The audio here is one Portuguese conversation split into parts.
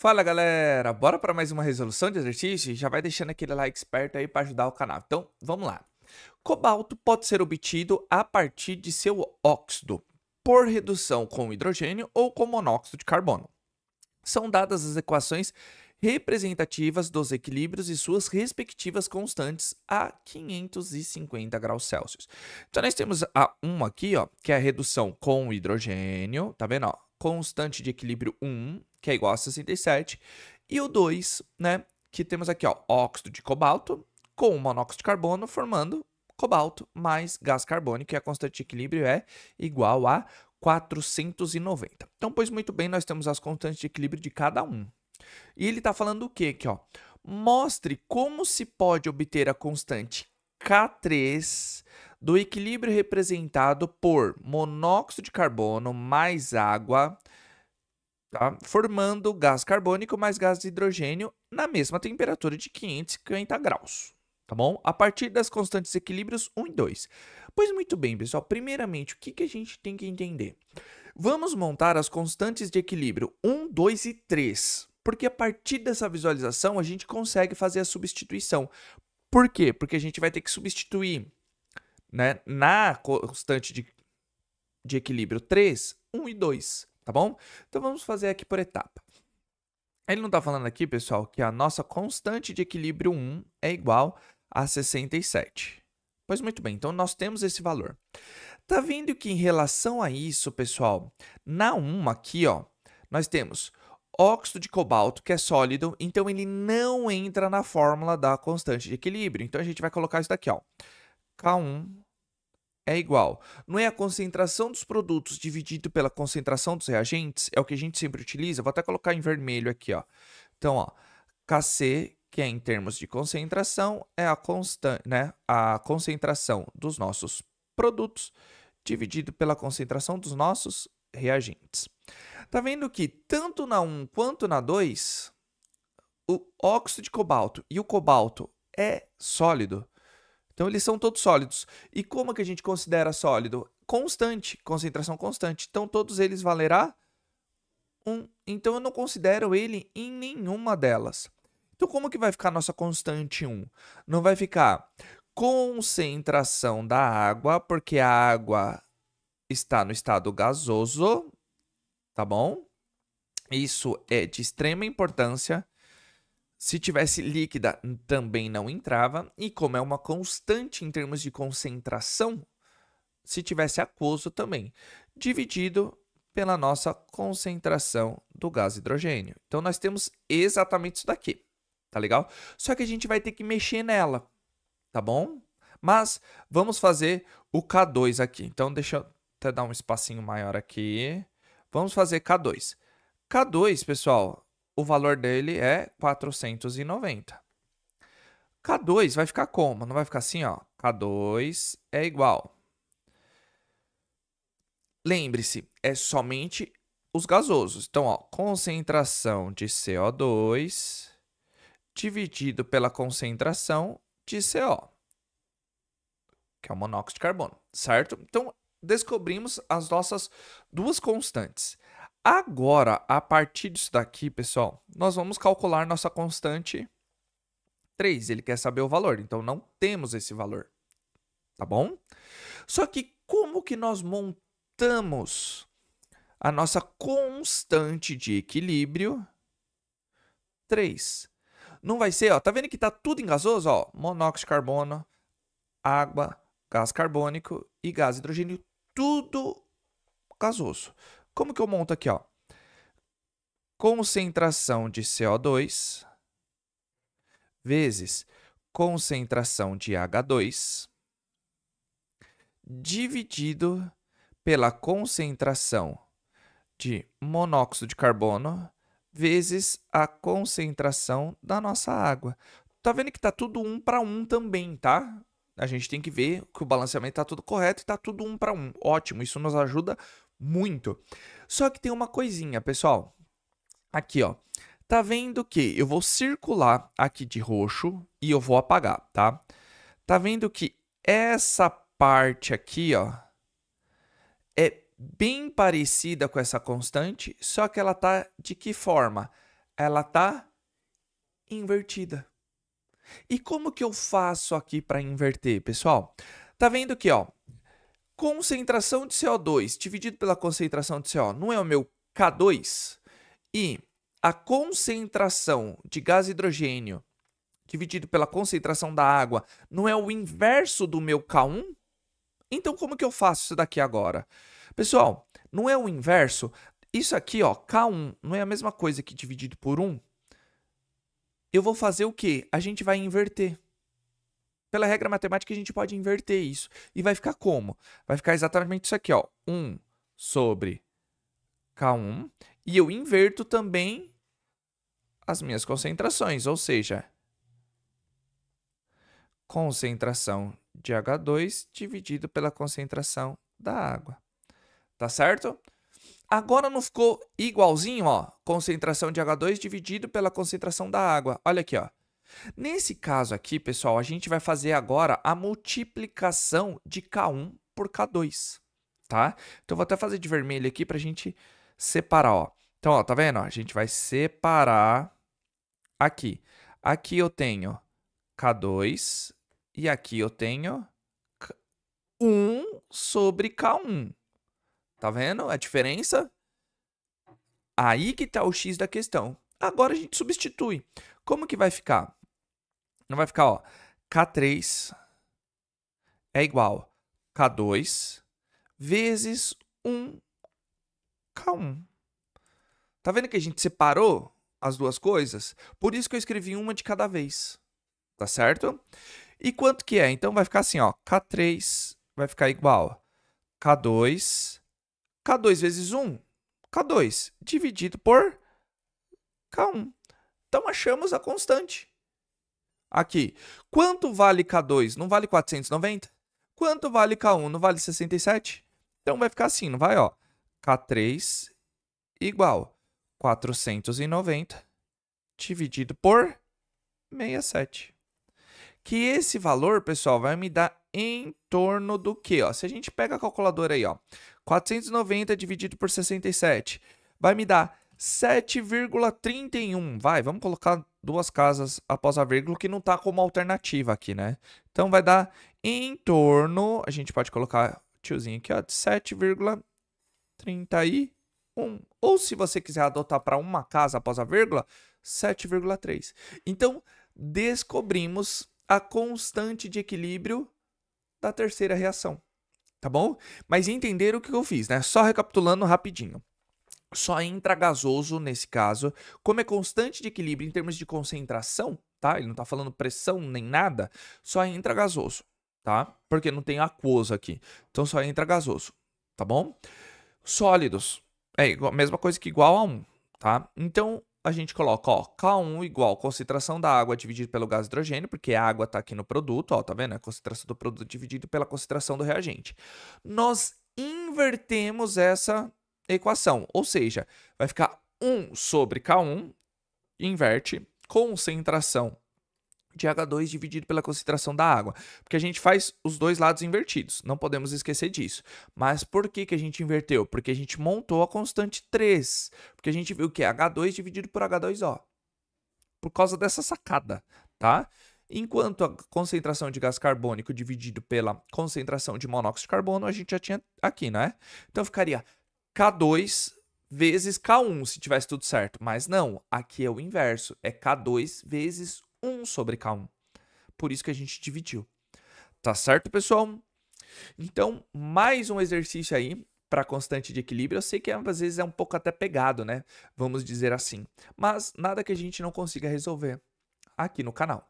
Fala galera, bora para mais uma resolução de exercício? Já vai deixando aquele like esperto aí para ajudar o canal. Então, vamos lá. Cobalto pode ser obtido a partir de seu óxido, por redução com hidrogênio ou com monóxido de carbono. São dadas as equações representativas dos equilíbrios e suas respectivas constantes a 550 graus Celsius. Então, nós temos a 1 aqui, ó, que é a redução com hidrogênio, tá vendo? Ó? Constante de equilíbrio 1, que é igual a 67, e o 2, né, que temos aqui, ó, óxido de cobalto com monóxido de carbono formando cobalto mais gás carbônico, e a constante de equilíbrio é igual a 490. Então, pois muito bem, nós temos as constantes de equilíbrio de cada um. E ele está falando o quê aqui, ó? Mostre como se pode obter a constante K3 do equilíbrio representado por monóxido de carbono mais água, tá? Formando gás carbônico mais gás de hidrogênio na mesma temperatura de 550 graus. Tá bom? A partir das constantes equilíbrios 1 e 2. Pois muito bem, pessoal. Primeiramente, o que a gente tem que entender? Vamos montar as constantes de equilíbrio 1, 2 e 3. Porque a partir dessa visualização, a gente consegue fazer a substituição. Por quê? Porque a gente vai ter que substituir, né, na constante de equilíbrio 3, 1 e 2. Tá bom? Então, vamos fazer aqui por etapa. Ele não está falando aqui, pessoal, que a nossa constante de equilíbrio 1 é igual a 67. Pois muito bem, então nós temos esse valor. Tá vendo que em relação a isso, pessoal, na 1 aqui, ó, nós temos óxido de cobalto, que é sólido, então ele não entra na fórmula da constante de equilíbrio. Então a gente vai colocar isso daqui, ó. K1 é igual. Não é a concentração dos produtos dividido pela concentração dos reagentes? É o que a gente sempre utiliza. Vou até colocar em vermelho aqui, ó. Então, ó, Kc, que é em termos de concentração, é a constante, né? A concentração dos nossos produtos dividido pela concentração dos nossos reagentes. Tá vendo que tanto na 1 quanto na 2, o óxido de cobalto e o cobalto é sólido. Então, eles são todos sólidos. E como que a gente considera sólido? Constante, concentração constante. Então, todos eles valerá 1. Então, eu não considero ele em nenhuma delas. Então, como que vai ficar a nossa constante 1? Não vai ficar concentração da água, porque a água está no estado gasoso, tá bom? Isso é de extrema importância. Se tivesse líquida, também não entrava. E como é uma constante em termos de concentração, se tivesse aquoso também, dividido pela nossa concentração do gás hidrogênio. Então, nós temos exatamente isso daqui, tá legal? Só que a gente vai ter que mexer nela, tá bom? Mas vamos fazer o K2 aqui. Então, deixa eu até dar um espacinho maior aqui. Vamos fazer K2. K2, pessoal, o valor dele é 490. K2 vai ficar como? Não vai ficar assim, ó. K2 é igual. Lembre-se, é somente os gasosos. Então, ó, concentração de CO2 dividido pela concentração de CO, que é o monóxido de carbono, certo? Então, descobrimos as nossas duas constantes. Agora, a partir disso daqui, pessoal, nós vamos calcular nossa constante 3. Ele quer saber o valor, então não temos esse valor, tá bom? Só que como que nós montamos a nossa constante de equilíbrio 3? Não vai ser, ó, tá vendo que tá tudo em gasoso, ó? Monóxido de carbono, água, gás carbônico e gás hidrogênio, tudo gasoso. Como que eu monto aqui, ó? Concentração de CO2 vezes concentração de H2 dividido pela concentração de monóxido de carbono vezes a concentração da nossa água. Tá vendo que tá tudo 1 para 1 também, tá? A gente tem que ver que o balanceamento tá tudo correto e tá tudo 1 para 1. Ótimo, isso nos ajuda muito. Só que tem uma coisinha, pessoal. Aqui, ó. Tá vendo que eu vou circular aqui de roxo e eu vou apagar, tá? Tá vendo que essa parte aqui, ó, é bem parecida com essa constante, só que ela tá de que forma? ela tá invertida. E como que eu faço aqui para inverter, pessoal? Tá vendo aqui, ó? Concentração de CO2 dividido pela concentração de CO não é o meu K2? E a concentração de gás hidrogênio dividido pela concentração da água não é o inverso do meu K1? Então, como que eu faço isso daqui agora? Pessoal, não é o inverso? Isso aqui, ó, K1, não é a mesma coisa que dividido por 1? Eu vou fazer o quê? A gente vai inverter. Pela regra matemática, a gente pode inverter isso. E vai ficar como? Vai ficar exatamente isso aqui, ó. 1 sobre K1. E eu inverto também as minhas concentrações, ou seja, concentração de H2 dividido pela concentração da água. Tá certo? Agora não ficou igualzinho, ó? Concentração de H2 dividido pela concentração da água. Olha aqui, ó. Nesse caso aqui, pessoal, a gente vai fazer agora a multiplicação de K1 por K2, tá? Então, eu vou até fazer de vermelho aqui para a gente separar, ó. Então, ó, tá vendo? A gente vai separar aqui. Aqui eu tenho K2 e aqui eu tenho 1 sobre K1. Tá vendo a diferença? Aí que tá o X da questão. Agora a gente substitui. Como que vai ficar? Não vai ficar, ó, K3 é igual a K2 vezes 1 K1. Tá vendo que a gente separou as duas coisas? Por isso que eu escrevi uma de cada vez. Tá certo? E quanto que é? Então vai ficar assim, ó, K3 vai ficar igual a K2 vezes 1, K2, dividido por K1. Então, achamos a constante. Aqui, quanto vale K2? Não vale 490? Quanto vale K1? Não vale 67? Então, vai ficar assim, não vai? Ó, K3 igual a 490 dividido por 67. Que esse valor, pessoal, vai me dar em torno do quê? Ó, se a gente pega a calculadora aí, ó, 490 dividido por 67, vai me dar 7,31. Vai, vamos colocar duas casas após a vírgula, que não está como alternativa aqui, né? Então, vai dar em torno, a gente pode colocar tiozinho aqui, ó, de 7,31. Ou, se você quiser adotar para uma casa após a vírgula, 7,3. Então, descobrimos a constante de equilíbrio da terceira reação, tá bom? Mas entenderam o que eu fiz, né? Só recapitulando rapidinho. Só entra gasoso nesse caso, como é constante de equilíbrio em termos de concentração, tá? Ele não tá falando pressão nem nada, só entra gasoso, tá? Porque não tem aquoso aqui. Então só entra gasoso, tá bom? Sólidos, é a mesma coisa que igual a 1, tá? Então a gente coloca, ó, K1 igual concentração da água dividido pelo gás hidrogênio, porque a água tá aqui no produto, ó, tá vendo? A concentração do produto dividido pela concentração do reagente. Nós invertemos essa equação, ou seja, vai ficar 1 sobre K1, inverte, concentração de H2 dividido pela concentração da água, porque a gente faz os dois lados invertidos, não podemos esquecer disso. Mas por que que a gente inverteu? Porque a gente montou a constante 3, porque a gente viu que é H2 dividido por H2O, por causa dessa sacada, tá? Enquanto a concentração de gás carbônico dividido pela concentração de monóxido de carbono, a gente já tinha aqui, né? Então ficaria K2 vezes K1, se tivesse tudo certo. Mas não, aqui é o inverso. É K2 vezes 1 sobre K1. Por isso que a gente dividiu. Tá certo, pessoal? Então, mais um exercício aí para constante de equilíbrio. Eu sei que às vezes é um pouco até pegado, né? Vamos dizer assim. Mas nada que a gente não consiga resolver aqui no canal.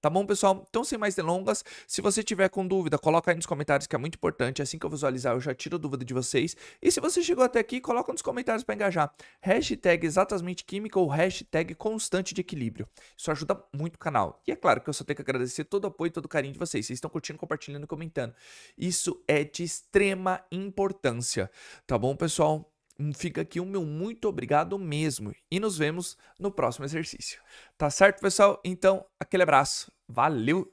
Tá bom, pessoal? Então, sem mais delongas, se você tiver com dúvida, coloca aí nos comentários, que é muito importante. Assim que eu visualizar, eu já tiro a dúvida de vocês. E se você chegou até aqui, coloca nos comentários para engajar. Hashtag exatamente química ou hashtag constante de equilíbrio. Isso ajuda muito o canal. E é claro que eu só tenho que agradecer todo o apoio e todo o carinho de vocês. Vocês estão curtindo, compartilhando e comentando. Isso é de extrema importância. Tá bom, pessoal? Fica aqui o meu muito obrigado mesmo. E nos vemos no próximo exercício. Tá certo, pessoal? Então, aquele abraço. Valeu!